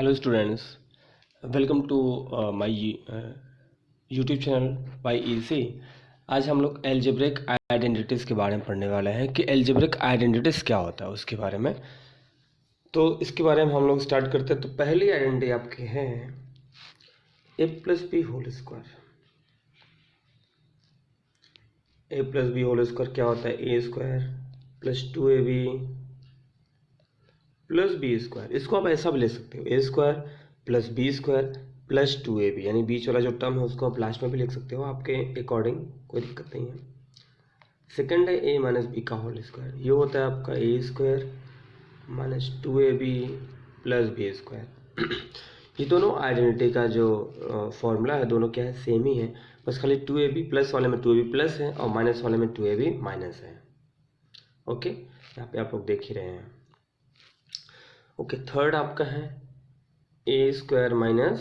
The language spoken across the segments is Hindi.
Hello students, welcome to my YouTube channel by EC. आज हम लोग एल्जेब्रिक आइडेंटिटीज़ के बारे में पढ़ने वाले हैं कि एल्जेब्रिक आइडेंटिटीज़ क्या होता है उसके बारे में। तो इसके बारे में हम लोग स्टार्ट करते हैं। तो पहली आइडेंटिटी आपकी है A plus B whole square. A plus B whole square क्या होता है? A square plus 2ab plus B square. इसको आप ऐसा भी ले सकते हो, A square plus B square plus 2ab, यानी बीच वाला जो टर्म है उसको आप लास्ट में भी लिख सकते हो, आपके अकॉर्डिंग, कोई दिक्कत नहीं है। सेकंड है ए माइनस बी का होल स्क्वायर। ये होता है आपका A square minus 2ab plus B square. ये दोनों आइडेंटिटी का जो फॉर्मूला है दोनों क्या है? सेम ही है, बस खाली 2ab प्लस वाले में 2ab प्लस है और माइनस वाले में 2ab माइनस है। ओके, यहाँ पे आप लोग देख ही रहे हैं। ओके, थर्ड आपका है A square minus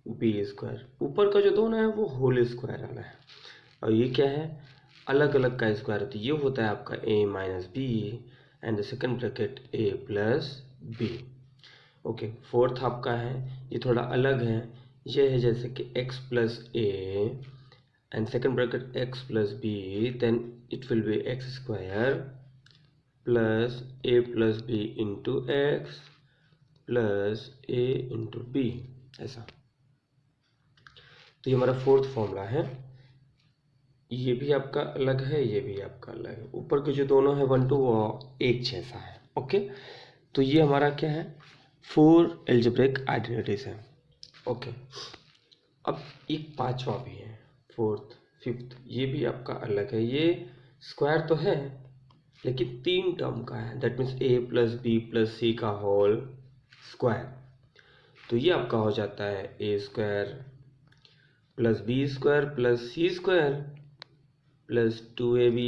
B square. ऊपर का जो दोनों है वो होल स्क्वायर वाला है, और ये क्या है? अलग अलग का स्क्वायर। तो ये होता है आपका A minus B and the second bracket A plus B. Okay, fourth आपका है, ये थोड़ा अलग है। ये है जैसे कि x plus a and second bracket x plus b, then it will be x square plus a plus b into x plus a into b, ऐसा। तो ये हमारा फोर्थ फॉर्मूला है। ये भी आपका अलग है, ये भी आपका अलग है। ऊपर के जो दोनों है 1 2 वो एक जैसा है। ओके, तो ये हमारा क्या है? 4 एल्जेब्रिक आइडेंटिटीज है। ओके, अब एक पांचवा भी है, फोर्थ फिफ्थ, ये भी आपका अलग है। ये स्क्वायर तो है लेकिन 3 टर्म का है, that means A plus B plus C का होल स्क्वायर। तो ये आपका हो जाता है A square plus B square plus C square plus 2ab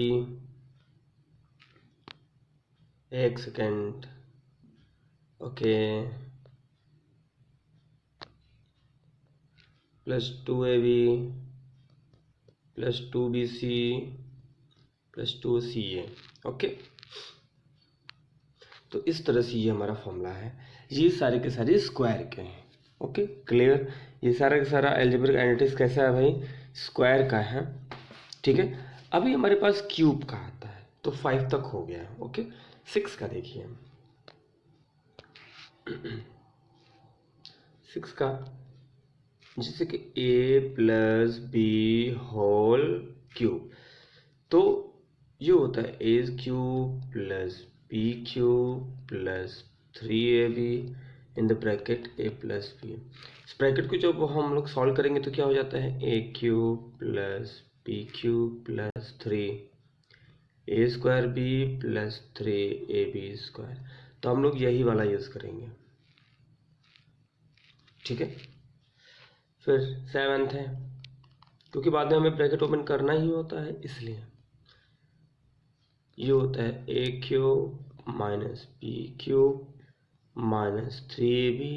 एक second. Okay, plus 2ab plus 2bc plus 2ca। Okay, तो इस तरह से ये हमारा फॉर्मूला है। ये सारे के सारे स्क्वायर के हैं। Okay, clear? ये सारा का सारा एल्जेब्रिक आइडेंटिटीज कैसा है भाई? स्क्वायर का है। ठीक है, अभी हमारे पास क्यूब का आता है, तो 5 तक हो गया है। ओके, 6 का देखिए, 6 का जैसे कि A plus B whole cube. तो ये होता है A cube plus B cube plus 3ab in the bracket A plus B. इस ब्रैकेट को जब हम लोग सॉल्व करेंगे तो क्या हो जाता है? A cube plus B cube plus 3 A square B plus 3ab square. तो हम लोग यही वाला यूज़ करेंगे। ठीक है, फिर 7th है, क्योंकि बाद में हमें ब्रैकेट ओपन करना ही होता है, इसलिए ये होता है A cube minus B cube minus 3ab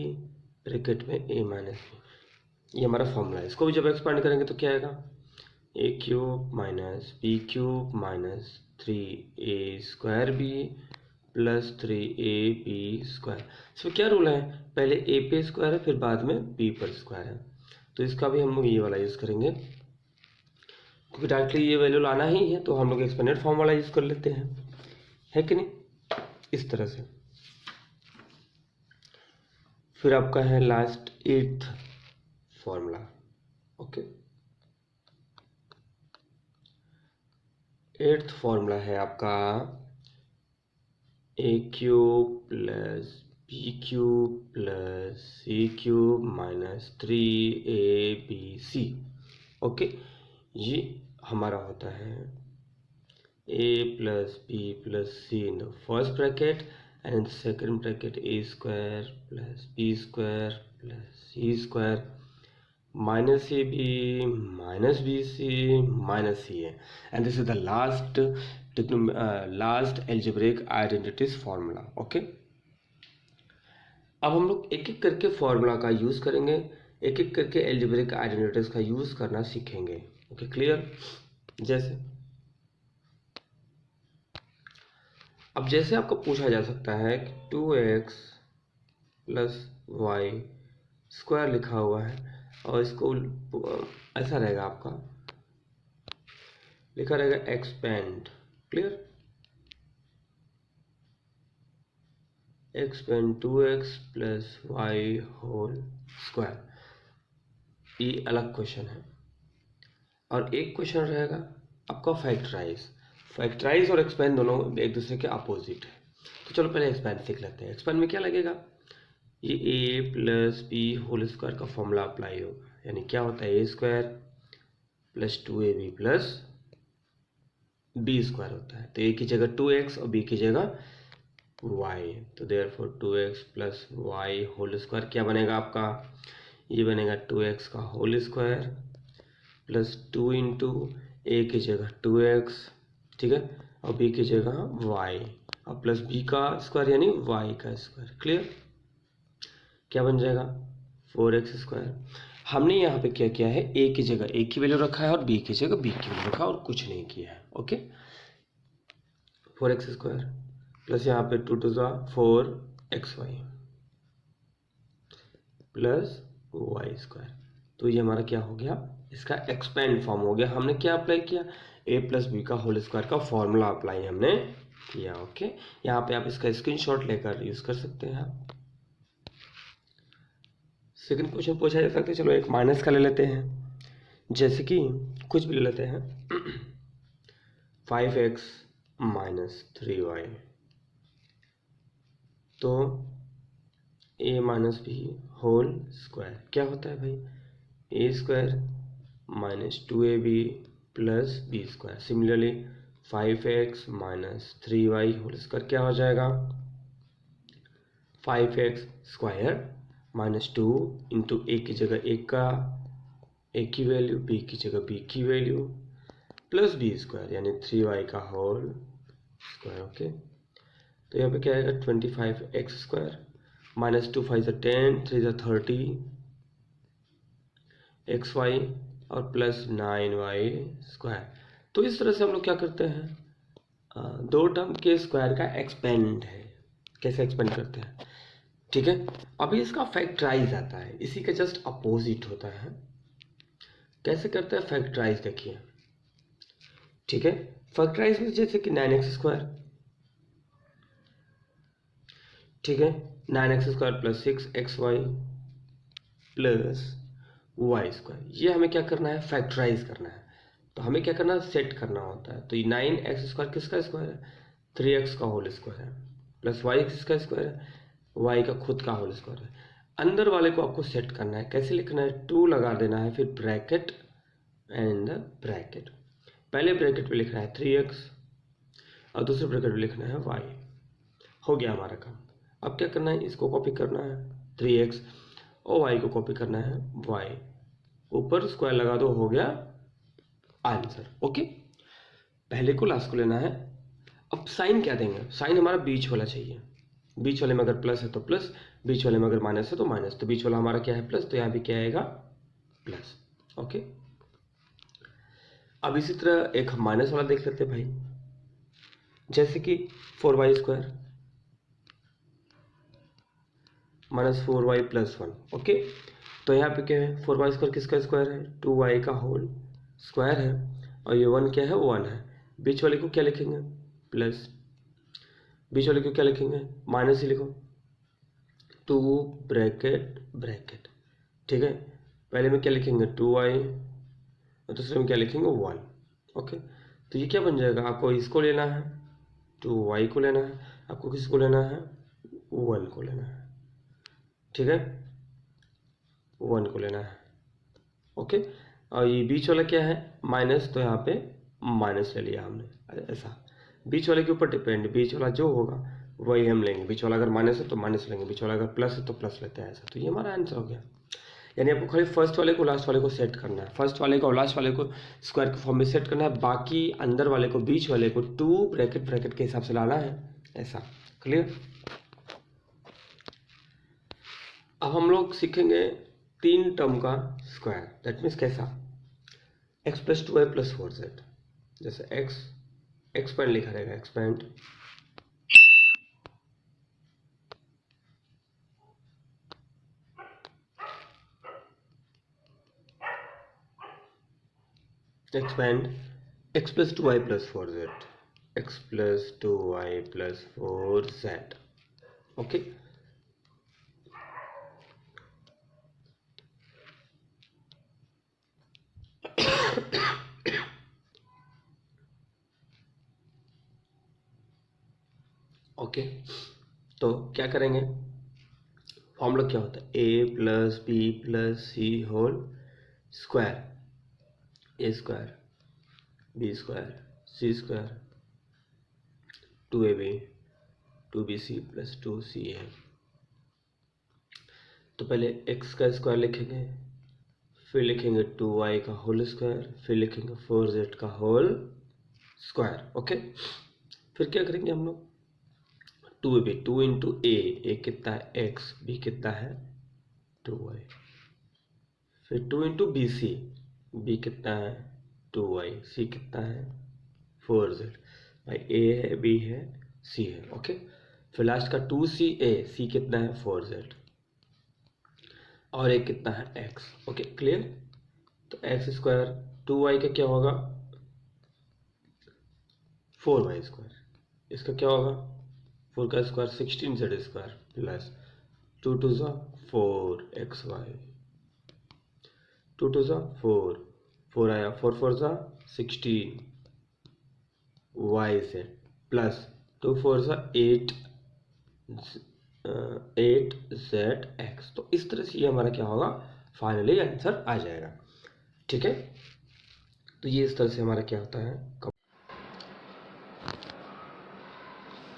bracket में ए माइनस बी। ये हमारा फॉर्मूला है। इसको भी जब एक्सपांड करेंगे तो क्या आएगा? A cube minus B cube minus 3a square B plus 3ab square. इसमें क्या रूल है? पहले ए पे स्क्वायर है, फिर बाद में बी पर स्क्वायर है। तो इसका भी हम लोग ये वाला यूज़ करेंगे, क्योंकि डायरेक्टली ये वैल्यू लाना ही है तो हम लोग एक्सपेंडेड फॉर्म वाला यूज़ कर लेते हैं, है कि नहीं? इस तरह से। फिर आपका है last 8th formula. Okay, 8th formula है आपका A cube plus B cube plus C cube minus 3abc। Okay, ये हमारा होता है a plus B plus C in the first bracket and in the second bracket a square plus B square plus C square minus A B minus B C minus C A, and this is the last algebraic identities formula. Okay, अब हम लोग एक एक करके फॉर्मूला का यूज़ करेंगे, एक एक करके एल्जेब्रिक आइडेंटिटीज का यूज़ करना सीखेंगे। Okay, clear? जैसे अब जैसे आपको पूछा जा सकता है कि 2x प्लस वाई स्क्वायर लिखा हुआ है, और इसको ऐसा रहेगा, आपका लिखा रहेगा expand, clear, expand 2x plus y whole square. ये अलग क्वेश्चन है। और एक क्वेश्चन रहेगा आपका फैक्टराइज। फैक्टराइज और एक्सपेंड दोनों एक दूसरे के अपोजिट है। तो चलो पहले एक्सपेंड सीख लेते हैं। एक्सपेंड में क्या लगेगा, ये A plus B whole square का फॉर्मूला अप्लाई होगा, यानी क्या होता है, A square plus 2ab plus B square होता है। तो ए की जगह 2x और बी की जगह y, तो therefore 2x plus y whole square क्या बनेगा आपका, ये बनेगा 2x का whole square plus 2 into a की जगह 2x, ठीक है, और बी की जगह y, और प्लस बी का स्क्वायर यानी y का स्क्वायर, क्लियर। क्या बन जाएगा 4x स्क्वायर। हमने यहाँ पे क्या किया है, a की जगह a की वैल्यू रखा है और b की जगह b की वैल्यू रखा है, और कुछ नहीं किया है, ओके। 4x स्क्वायर प्लस यहाँ पे 2 to 4xy plus y square. तो ये हमारा क्या हो गया, इसका एक्सपेंड फॉर्म हो गया। हमने क्या अप्लाई किया, a प्लस बी का होल स्क्वायर का फॉर्मूला अप्लाई हमने किया, ओके। यहाँ पे आप इसका स्क्रीनशॉट लेकर यूज कर सकते हैं आप। सेकंड क्वेश्चन पूछा जा सकता है, चलो एक माइनस का ले लेते हैं, जैसे कि कुछ भी ले लेते हैं 5x माइनस 3y, तो a minus B whole square क्या होता है भाई, A square minus 2ab plus B square. Similarly 5x minus 3y whole square क्या हो जाएगा, 5x square minus 2 into a की जगह ए का ए की वैल्यू, बी की जगह बी की वैल्यू प्लस बी स्क्वायर यानी 3y का होल स्क्वायर, ओके। तो यहाँ पे क्या आएगा 25x स्क्वायर माइनस 2 5 10 3 30 xy और प्लस 9y स्क्वायर। तो इस तरह से हम लोग क्या करते हैं, दो टर्म के स्क्वायर का एक्सपेंड है, कैसे एक्सपेंड करते हैं, ठीक है। अभी इसका फैक्टराइज आता है, इसी का जस्ट अपोजिट होता है। कैसे करते हैं फैक्टराइज, देखिए, ठीक है। फैक्टराइज में जैसे कि 9x स्क्वायर, ठीक है, 9x square plus 6xy plus y square, ये हमें क्या करना है, फैक्टराइज करना है। तो हमें क्या करना है, सेट करना होता है। तो ये 9x स्क्वायर किसका स्क्वायर है, 3x का होल स्क्वायर है, प्लस वाई किसका स्क्वायर है, वाई का खुद का होल स्क्वायर है। अंदर वाले को आपको सेट करना है, कैसे लिखना है, 2 लगा देना है, फिर ब्रैकेट एंड ब्रैकेट। पहले ब्रैकेट पे लिखना है 3x और दूसरे ब्रैकेट पे लिखना है y। हो गया हमारा काम। अब क्या करना है, इसको कॉपी करना है 3x और y को कॉपी करना है y, ऊपर स्क्वायर लगा दो, हो गया आंसर, ओके। पहले को लास्ट को लेना है। अब साइन क्या देंगे, साइन हमारा बीच वाला चाहिए, बीच वाले में अगर प्लस है तो प्लस, बीच वाले में अगर माइनस है तो माइनस। तो बीच वाला हमारा क्या है प्लस, तो यहाँ भी क्या आएगा प्लस, ओके। अब इसी तरह एक माइनस वाला देख लेते हैं भाई, जैसे कि 4y square minus 4y plus 1, okay. तो यहाँ पे क्या है, 4y स्क्वायर किसका स्क्वायर है, 2y का होल स्क्वायर है, और ये 1 क्या है, 1 है। बीच वाले को क्या लिखेंगे, प्लस, बीच वाले को क्या लिखेंगे, माइनस ही लिखो, 2 ब्रैकेट ब्रैकेट, ठीक है। पहले में क्या लिखेंगे 2y और दूसरे में क्या लिखेंगे 1, ओके। तो ये क्या बन जाएगा, आपको इसको लेना है 2y को लेना है, आपको किसको लेना है 1 को लेना है, ठीक है, 1 को लेना है, ओके। और ये बीच वाला क्या है माइनस, तो यहाँ पे माइनस ले लिया हमने, ऐसा बीच वाले के ऊपर डिपेंड, बीच वाला जो होगा वही हम लेंगे। बीच वाला अगर माइनस है तो माइनस लेंगे, बीच वाला अगर प्लस है तो प्लस लेते हैं, ऐसा। तो ये हमारा आंसर हो गया। यानी आपको खाली फर्स्ट वाले को लास्ट वाले को सेट करना है, फर्स्ट वाले को और लास्ट वाले को स्क्वायर के फॉर्म में सेट करना है, बाकी अंदर वाले को बीच वाले को 2 ब्रैकेट ब्रैकेट के हिसाब से लाना है, ऐसा, क्लियर। अब हम लोग सीखेंगे 3 टर्म का स्क्वायर, दैट मीन्स कैसा, x plus 2y plus 4z, जैसे x एक्सपेंड लिखा रहेगा, expand expand x plus 2y plus 4z, x plus 2y plus 4z। Okay, okay, तो क्या करेंगे, फॉर्मूला क्या होता है, A plus B plus C whole square, A square B square C square 2ab 2bc plus 2ca। तो पहले x का स्क्वायर लिखेंगे, फिर लिखेंगे 2y का होल स्क्वायर, फिर लिखेंगे 4z का होल स्क्वायर। ओके, फिर क्या करेंगे हम लोग, 2ab 2 इंटू ए कितना है x, b कितना है 2y, फिर 2 इंटू बी सी, बी कितना है 2y, सी कितना है 4z। भाई a है, b है, c है। ओके, फिर लास्ट का 2ca, c कितना है 4z, और एक कितना है x। Okay, clear. तो एक्स स्क्वायर 2y का क्या होगा 4y स्क्वायर, इसका क्या होगा 4 का स्क्वायर 16z स्क्वायर प्लस 2 2 ज़ा 4xy, 2 2 ज़ा 4, 4 आया, 4 4 ज़ा 16 yz प्लस 2 4 ज़ा 8zx। तो इस तरह से ये हमारा क्या होगा, फाइनली आंसर आ जाएगा। ठीक है, तो ये इस तरह से हमारा क्या होता है।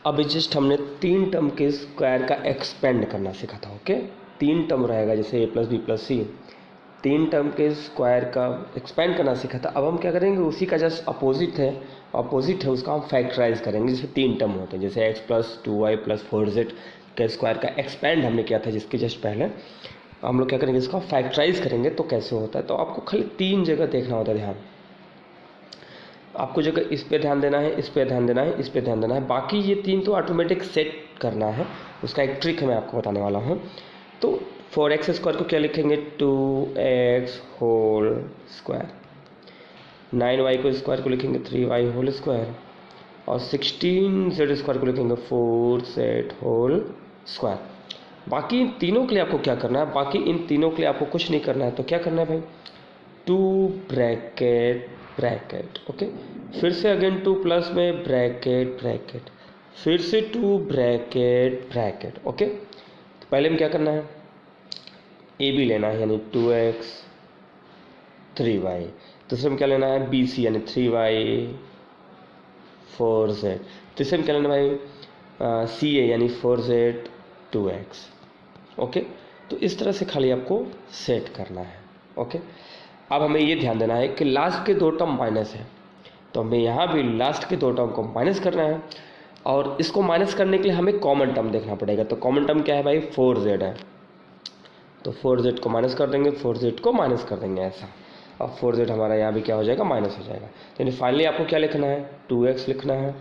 अभी जस्ट हमने 3 टर्म के स्क्वायर का एक्सपेंड करना सीखा था। ओके, 3 टर्म रहेगा, जैसे ए प्लस बी प्लस सी, 3 टर्म के स्क्वायर का एक्सपेंड करना सीखा था। अब हम क्या करेंगे, उसी का जस्ट अपोजिट है उसका हम फैक्टराइज करेंगे। जैसे 3 टर्म होते हैं, जैसे x plus 2y plus 4z के स्क्वायर का एक्सपेंड हमने किया था जिसके जस्ट पहले, हम लोग क्या करेंगे, इसका फैक्टराइज करेंगे तो कैसे होता है। तो आपको खाली 3 जगह देखना होता है ध्यान, आपको जगह इस पे ध्यान देना है, इस पे ध्यान देना है, इस पे ध्यान देना है, बाकी ये 3 तो ऑटोमेटिक सेट करना है। उसका एक ट्रिक है, मैं आपको बताने वाला हूँ। तो 4x स्क्वायर को क्या लिखेंगे 2x होल स्क्वायर, 9y को स्क्वायर को लिखेंगे 3y होल स्क्वायर, और 16z स्क्वायर को लिखेंगे 4z होल स्क्वायर। बाकी इन तीनों के लिए आपको क्या करना है, बाकी इन तीनों के लिए आपको कुछ नहीं करना है। तो क्या करना है भाई, 2 ब्रैकेट ब्रैकेट, ओके, फिर से अगेन 2 प्लस में ब्रैकेट ब्रैकेट, फिर से 2 ब्रैकेट ब्रैकेट। ओके, तो पहले में क्या करना है, ए बी लेना है यानी 2x 3y, दूसरे में क्या लेना है बी सी यानी 3y 4z, तीसरे में क्या लेना भाई सी ए यानी 4z 2x। ओके, तो इस तरह से खाली आपको सेट करना है। ओके, अब हमें ये ध्यान देना है कि लास्ट के 2 टर्म माइनस है, तो हमें यहाँ भी लास्ट के 2 टर्म को माइनस करना है, और इसको माइनस करने के लिए हमें कॉमन टर्म देखना पड़ेगा। तो कॉमन टर्म क्या है भाई 4z है, तो 4z को माइनस कर देंगे, 4z को माइनस कर देंगे ऐसा, अब 4z हमारा यहाँ भी क्या हो जाएगा माइनस हो जाएगा। तो फाइनली आपको क्या लिखना है 2x लिखना है,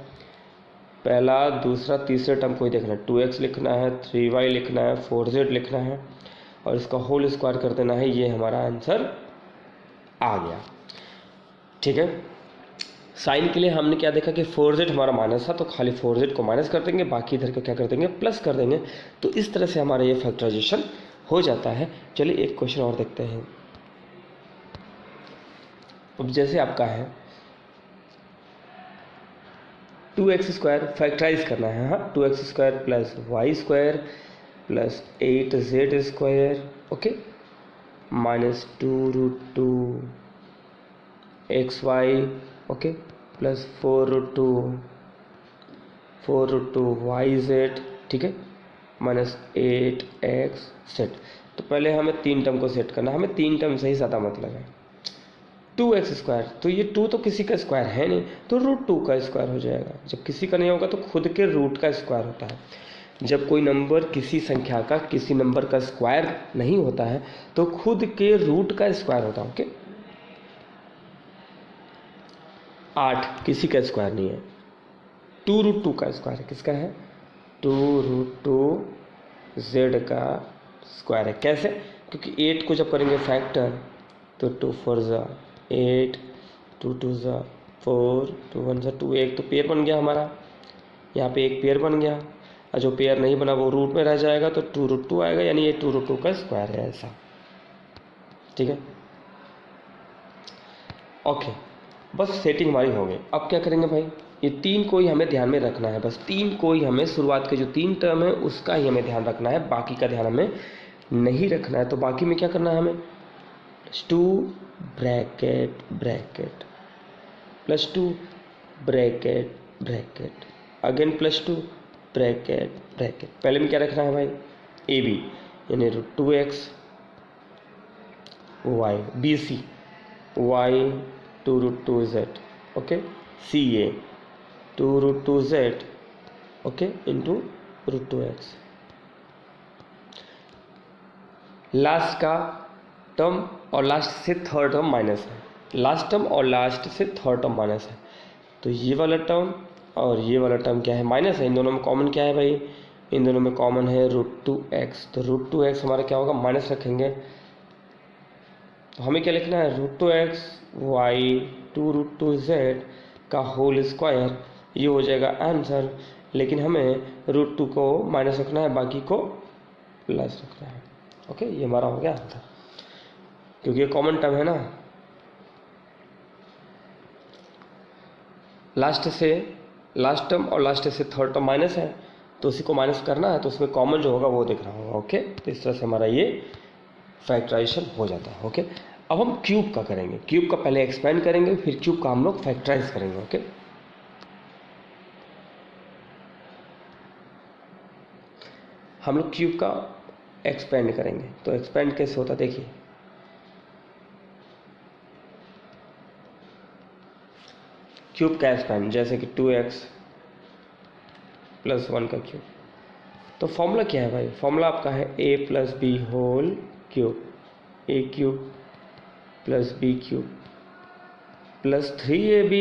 पहला दूसरा तीसरे टर्म को ही देखना है, 2x लिखना है, 3y लिखना है, 4z लिखना है, और इसका होल स्क्वायर कर देना है। ये हमारा आंसर आ गया। ठीक है, साइन के लिए हमने क्या देखा कि 4z हमारा माइनस था, तो खाली 4z को माइनस कर देंगे, बाकी इधर को क्या कर देंगे प्लस कर देंगे। तो इस तरह से हमारा ये फैक्टराइजेशन हो जाता है। चलिए एक क्वेश्चन और देखते हैं। अब जैसे आपका है 2x स्क्वायर फैक्टराइज करना है, हाँ 2x square plus y square plus 8z square, okay, minus 2√2 xy, okay, plus 4√2 yz, ठीक है, माइनस 8xz। तो पहले हमें 3 टर्म को सेट करना है, हमें 3 टर्म से ही ज़्यादा मतलब है। 2x स्क्वायर, तो ये 2 तो किसी का स्क्वायर है नहीं, तो √2 का स्क्वायर हो जाएगा। जब किसी का नहीं होगा तो खुद के रूट का स्क्वायर होता है। जब कोई नंबर किसी संख्या का किसी नंबर का स्क्वायर नहीं होता है तो खुद के रूट का स्क्वायर होता है। ओके, 8 किसी का स्क्वायर नहीं है, 2√2 का स्क्वायर है, किसका है 2√2 z का स्क्वायर है। कैसे, क्योंकि 8 को जब करेंगे फैक्टर तो 2 4 8, 2 ज़ा 4, 2 1 ज़ा 2, एक तो पेयर बन गया हमारा, यहाँ पे एक पेयर बन गया, और जो पेयर नहीं बना वो रूट में रह जाएगा, तो 2√2 आएगा, यानी ये 2√2 का स्क्वायर है ऐसा। ठीक है, ओके, बस सेटिंग हमारी हो गई। अब क्या करेंगे भाई, ये 3 को ही हमें ध्यान में रखना है, बस 3 को ही हमें, शुरुआत के जो 3 टर्म है उसका ही हमें ध्यान रखना है, बाकी का ध्यान हमें नहीं रखना है। तो बाकी में क्या करना है हमें, +2 bracket bracket +2 bracket bracket again +2 bracket bracket. पहले में क्या रखना है भाई, ए बी यानी √2x y, B C y 2√2z, okay, C A 2√2z, okay, into √2x। Last का टर्म और लास्ट से थर्ड टर्म माइनस है, लास्ट टर्म और लास्ट से थर्ड टर्म माइनस है, तो ये वाला टर्म और ये वाला टर्म क्या है, माइनस है। इन दोनों में कॉमन क्या है भाई, इन दोनों में कॉमन है √2x, तो √2x हमारा क्या होगा, माइनस रखेंगे, तो हमें क्या लिखना है, √2x y 2√2z का होल स्क्वायर, ये हो जाएगा आंसर। लेकिन हमें √2 को माइनस रखना है, बाकी को प्लस रखना है। ओके, ये हमारा हो गया आंसर, क्योंकि ये कॉमन टर्म है ना, लास्ट टर्म और लास्ट से थर्ड टर्म माइनस है, तो उसी को माइनस करना है, तो उसमें कॉमन जो होगा वो देखना होगा। ओके, तो इस तरह से हमारा ये फैक्टराइजेशन हो जाता है। ओके, अब हम क्यूब का करेंगे, क्यूब का पहले एक्सपेंड करेंगे, फिर क्यूब का हम लोग फैक्टराइज करेंगे। ओके, हम लोग क्यूब का एक्सपेंड करेंगे, तो एक्सपेंड कैसे होता है देखिए, क्यूब का एक्सपेंड जैसे कि 2x + 1 का क्यूब, तो फॉर्मूला क्या है भाई, फॉर्मूला आपका है a + b whole cube, a³ + b³ + 3ab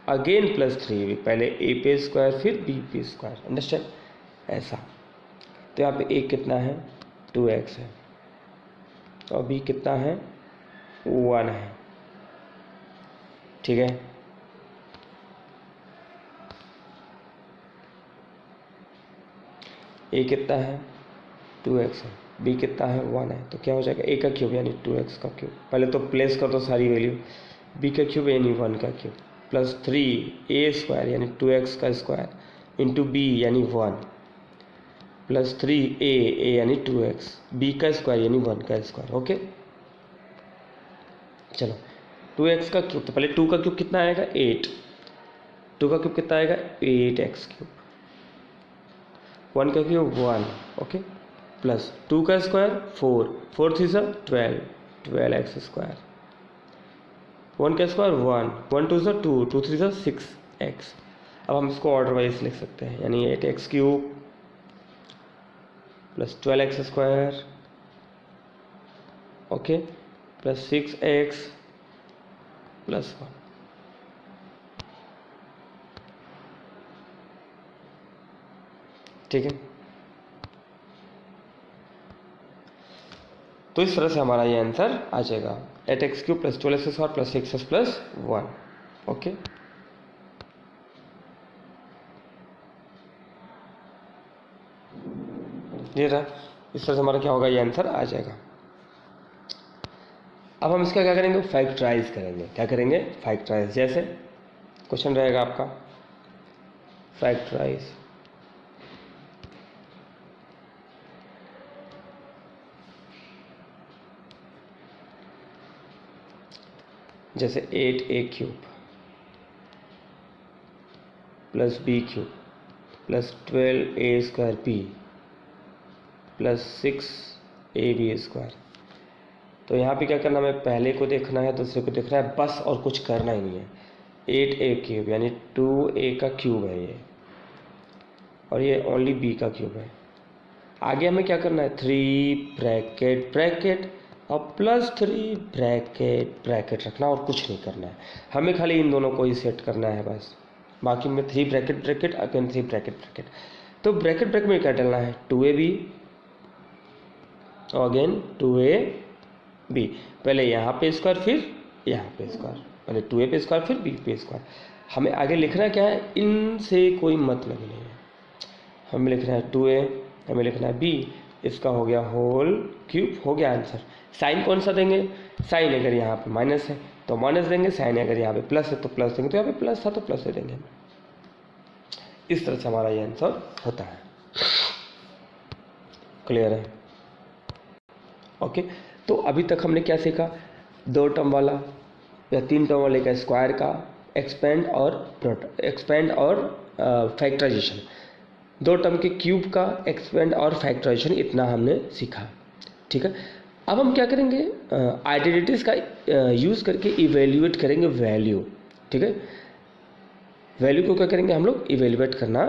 again +3ab, पहले a पे स्क्वायर फिर b पे स्क्वायर, अंडरस्टैंड, ऐसा। तो यहाँ पे a कितना है, 2x है, और b कितना है, 1 है। ठीक है, a कितना है, 2x है, b कितना है, 1 है, तो क्या हो जाएगा, a का क्यूब यानी 2x का क्यूब, पहले तो प्लेस कर दो सारी वैल्यू, b का क्यूब यानी 1 का क्यूब, +3a² यानी 2x का स्क्वायर इंटू b यानी 1, +3a यानी 2x, b का स्क्वायर यानी 1 का स्क्वायर। ओके, चलो 2x का क्यूब, तो पहले 2 का क्यूब कितना आएगा, 8, 2 का क्यूब कितना आएगा, 8x³, 1 का क्यूब 1, ओके, प्लस 2 का स्क्वायर 4, 4 3 ज़ा 12, 12x², 1 का स्क्वायर 1, 1 2 ज़ा 2, 2 3 ज़ा 6x। अब हम इसको ऑर्डर वाइज लिख सकते हैं, यानी 8x³ + 12x², ओके, + 6x + 1। ठीक है, तो इस तरह से हमारा ये आंसर आ जाएगा, 8x³ + 12x² + 6x + 1। ओके, ये रहा, इस तरह से हमारा क्या होगा, ये आंसर आ जाएगा। अब हम इसका क्या करेंगे, फैक्टराइज करेंगे। क्या करेंगे, फैक्टराइज, जैसे क्वेश्चन रहेगा आपका, फैक्टराइज जैसे 8a³ + b³ + 12a² + 6ab²। तो यहाँ पे क्या करना है, हमें पहले को देखना है, दूसरे को देखना है, बस, और कुछ करना ही नहीं है। 8a³ यानी 2a का क्यूब है ये, और ये ओनली b का क्यूब है। आगे हमें क्या करना है, 3 ब्रैकेट ब्रैकेट और +3 ब्रैकेट ब्रैकेट रखना, और कुछ नहीं करना है, हमें खाली इन दोनों को ही सेट करना है बस। बाकी में 3 bracket bracket again 3 bracket bracket. तो ब्रैकेट ब्रैकेट में क्या डालना है, 2ab और अगेन 2ab, पहले यहाँ पे स्क्वायर फिर यहाँ पे स्क्वायर, पहले 2ab² फिर b² हमें आगे लिखना क्या है, इनसे कोई मतलब नहीं है, हमें लिखना है 2a, हमें लिखना है b, इसका हो गया होल क्यूब, हो गया आंसर। साइन कौन सा देंगे, साइन अगर यहाँ पे माइनस है तो माइनस देंगे, साइन अगर यहाँ पे प्लस है तो प्लस देंगे, तो यहाँ पे प्लस था तो प्लस दे देंगे। इस तरह से हमारा ये आंसर होता है। क्लियर है? ओके, तो अभी तक हमने क्या सीखा, 2 टर्म वाला या 3 टर्म वाले का स्क्वायर का एक्सपेंड और फैक्टराइजेशन, 2 टर्म के क्यूब का एक्सपेंड और फैक्टराइजेशन, इतना हमने सीखा। ठीक है, अब हम क्या करेंगे, आइडेंटिटीज़ का यूज़ करके इवेल्युएट करेंगे वैल्यू। ठीक है, वैल्यू को क्या करेंगे हम लोग, इवेल्युएट करना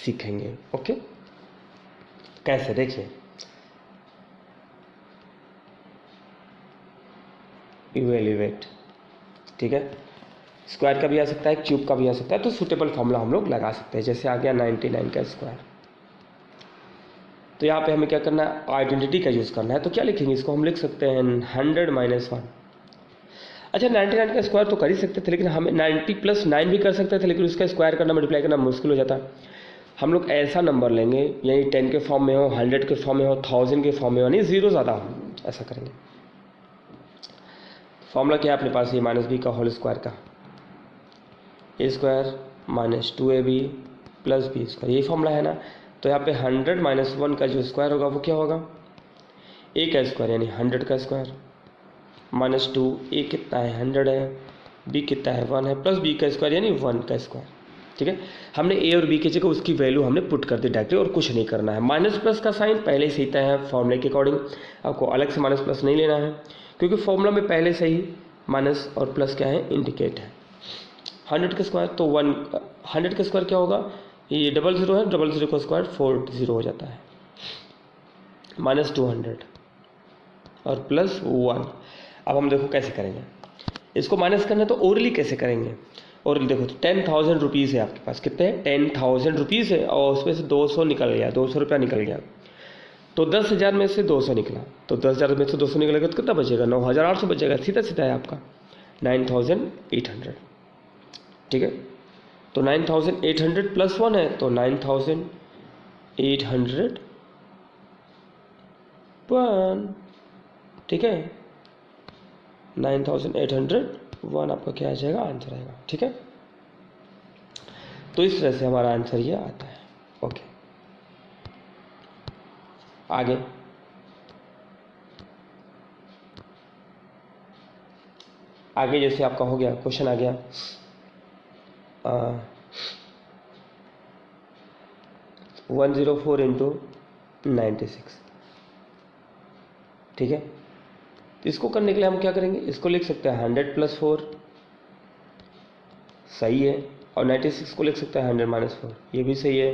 सीखेंगे। ओके, कैसे, देखिए, इवेल्युएट, ठीक है, स्क्वायर का भी आ सकता है, क्यूब का भी आ सकता है, तो सूटेबल फॉर्मूला हम लोग लगा सकते हैं। जैसे आ गया 99 का स्क्वायर, तो यहाँ पे हमें क्या करना है, आइडेंटिटी का यूज़ करना है। तो क्या लिखेंगे, इसको हम लिख सकते हैं 100 - 1। अच्छा, 99 का स्क्वायर तो कर ही सकते थे, लेकिन हमें 90 + 9 भी कर सकते थे, लेकिन उसका स्क्वायर करना, मल्टीप्लाई करना मुश्किल हो जाता। हम लोग ऐसा नंबर लेंगे, यानी 10 के फॉर्म में हो, 100 के फॉर्म में हो, 1000 के फॉर्म में हो, नहीं 0 ज़्यादा हो, ऐसा करेंगे। फॉर्मूला क्या है अपने पास, ये -b का होल स्क्वायर का, a² - 2ab + b², यही फॉर्मूला है ना। तो यहाँ पे 100 - 1 का जो स्क्वायर होगा वो क्या होगा, a का स्क्वायर यानी 100 का स्क्वायर, -2, a कितना है 100 है, b कितना है 1 है, प्लस b का स्क्वायर यानी 1 का स्क्वायर। ठीक है, हमने a और b की जगह उसकी वैल्यू हमने पुट कर दी डायरेक्टली, और कुछ नहीं करना है। माइनस प्लस का साइन पहले से ही तय है फॉर्मूले के अकॉर्डिंग, आपको अलग से माइनस प्लस नहीं लेना है, क्योंकि फॉर्मूला में पहले से ही माइनस और प्लस क्या है, इंडिकेट है। 100 का स्क्वायर तो 1, 100 का स्क्वायर क्या होगा, ये 00 है, 00 का स्क्वायर 40 हो जाता है, -200 और +1। अब हम देखो कैसे करेंगे, इसको माइनस करना है तो ओरली कैसे करेंगे। ओरली देखो, तो 10,000 रुपीज़ है आपके पास, कितने हैं, 10,000 रुपीज़ है, और उसमें से 200 निकल गया, 200 रुपया निकल गया, तो 10,000 में से 200 निकला, तो 10,000 में से 200 निकलेगा तो कितना बचेगा, 9,800 बचेगा, सीधा सीधा है आपका 9,800। ठीक है, तो 9,800 + 1 है, तो 9,801। ठीक है, 9,801 आपका क्या आ जाएगा, आंसर आएगा। ठीक है, तो इस तरह से हमारा आंसर ये आता है। ओके, आगे जैसे आपका हो गया, क्वेश्चन आ गया 104 × 96। ठीक है, तो इसको करने के लिए हम क्या करेंगे, इसको लिख सकते हैं 100 + 4, सही है, और 96 को लिख सकते हैं 100 - 4, ये भी सही है।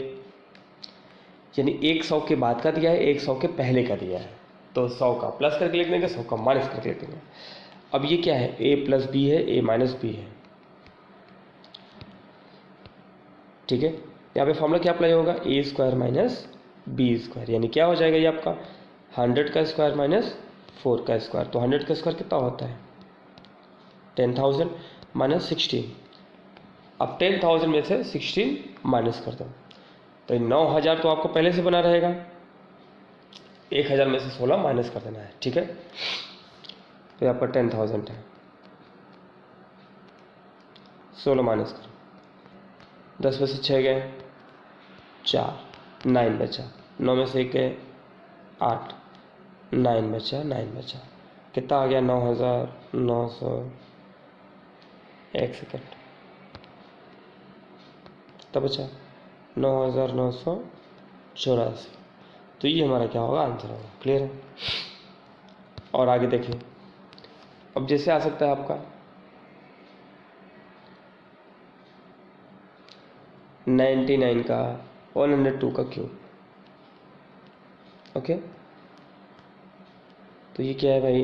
यानी एक 100 के बाद का दिया है, एक 100 के पहले का दिया है, तो 100 का प्लस करके लिख देंगे, 100 का माइनस करके लिख देंगे। अब ये क्या है, a + b है, a - b है। ठीक है, यहाँ पे फॉर्मूला क्या अप्लाई होगा, a² - b², यानी क्या हो जाएगा ये आपका 100 का स्क्वायर - 4 का स्क्वायर, तो 100 का स्क्वायर कितना होता है 10,000 - 16। अब 10,000 में से 16 माइनस कर दो, तो 9,000 तो आपको पहले से बना रहेगा, 1,000 में से 16 माइनस कर देना है। ठीक है, तो यहाँ पर 10,000 है, 16 माइनस करो, 10 में से 6 गए 4, 9 बचा, 9 में से 1 गए 8, 9 बचा, 9 बचा, कितना आ गया 9,900। एक सेकेंड, कितना बचा 9,984। तो ये हमारा क्या होगा, आंसर होगा। क्लियर है, और आगे देखिए, अब जैसे आ सकता है आपका 99 का 102 का क्यूब। ओके, तो ये क्या है भाई,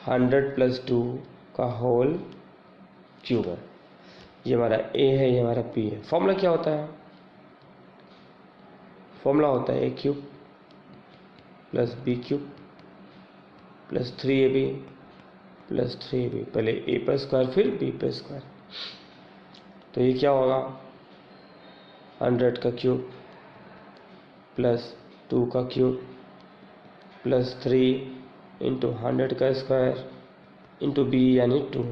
100 + 2 का होल क्यूब है, ये हमारा a है, ये हमारा b है। फॉर्मूला क्या होता है, फॉर्मूला होता है a³ + b³ + 3ab plus 3b, पहले a पर स्क्वायर फिर b पर स्क्वायर, तो ये क्या होगा 100 का क्यूब प्लस 2 का क्यूब प्लस 3 इंटू 100 का स्क्वायर इंटू b यानी 2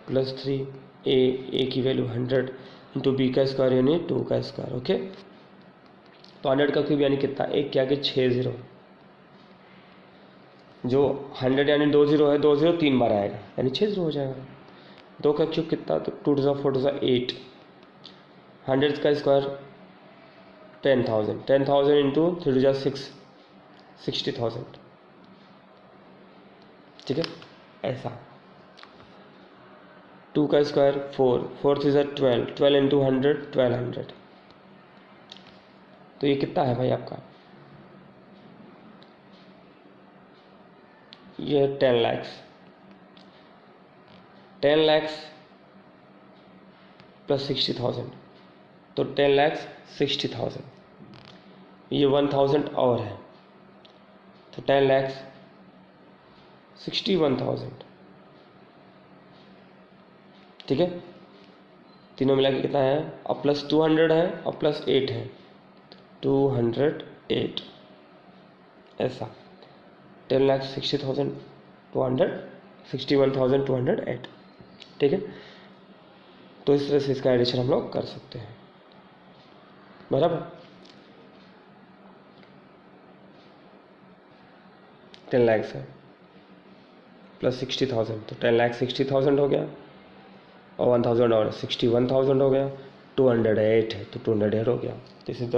प्लस 3 a की वैल्यू 100 इंटू b का स्क्वायर यानी 2 का स्क्वायर। ओके, तो 100 का क्यूब यानी कितना, एक के आगे 6 जीरो, जो 100 यानी 2 जीरो है, 2 जीरो 3 बार आएगा यानी 6 जीरो हो जाएगा। 2 का क्यूब कितना, तो 2 टू 4 टू 8, 100 का स्क्वायर 10,000, 10,000 इंटू 3 टू 6, 60,000। ठीक है, ऐसा 2 का स्क्वायर 4, 4 थ्री 12, 12 इंटू 100, 1200। तो ये कितना है भाई आपका, ये 10 lakhs, 10 lakhs प्लस 60,000, तो 10 lakhs 60,000, ये 1,000 और है, तो 10 lakhs 61,000। ठीक है, तीनों मिला के कितना है, अब प्लस 200 है और प्लस 8 है, 208, ऐसा 10,60,200, 61,208। ठीक है, तो इस तरह से इसका एडिशन हम लोग कर सकते हैं, बराबर। 10 lakhs है प्लस 60,000, तो 10,60,000 हो गया, और 1,000 और 61,000 हो गया, 208 है तो 208 हो गया। This is the